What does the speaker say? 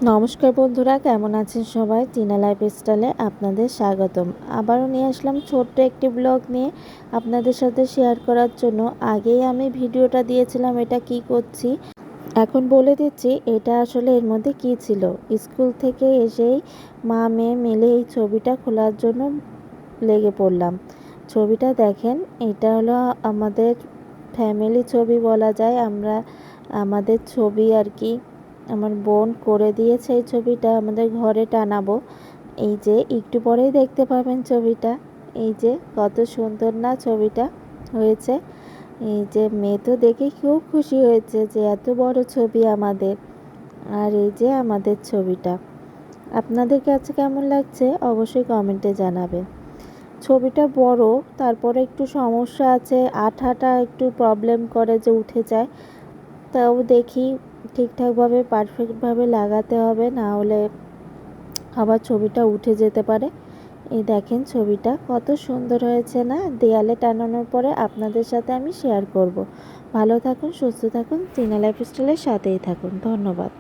নমস্কার বন্ধুরা, কেমন আছেন সবাই? টিনা লাইফস্টাইলে আপনাদের স্বাগতম। আবারও নিয়ে আসলাম ছোট্ট একটি ব্লগ নিয়ে আপনাদের সাথে শেয়ার করার জন্য। আগেই আমি ভিডিওটা দিয়েছিলাম এটা কি করছি, এখন বলে দিচ্ছি এটা আসলে এর মধ্যে কি ছিল। স্কুল থেকে এসেই মা মেয়ে মিলে এই ছবিটা খোলার জন্য লেগে পড়লাম। ছবিটা দেখেন, এটা হলো আমাদের ফ্যামিলি ছবি বলা যায়। আমাদের ছবি আর কি, আমার বোন করে দিয়েছে এই ছবিটা আমাদের ঘরে টানাবো। এই যে একটু পরেই দেখতে পাবেন ছবিটা। এই যে কত সুন্দর না ছবিটা হয়েছে। এই যে মেয়ে তো দেখে খুব খুশি হয়েছে যে এত বড় ছবি আমাদের। আর এই যে আমাদের ছবিটা আপনাদের কাছে কেমন লাগছে অবশ্যই কমেন্টে জানাবেন। ছবিটা বড়, তারপরে একটু সমস্যা আছে, আঠাটা একটু প্রবলেম করে যে উঠে যায়। তাও দেখি ঠিকঠাকভাবে পারফেক্টভাবে লাগাতে হবে, না হলে আবার ছবিটা উঠে যেতে পারে। এই দেখেন ছবিটা কত সুন্দর হয়েছে না? দেয়ালে টানানোর পরে আপনাদের সাথে আমি শেয়ার করব। ভালো থাকুন, সুস্থ থাকুন, টিনা লাইফস্টাইলের সাথেই থাকুন। ধন্যবাদ।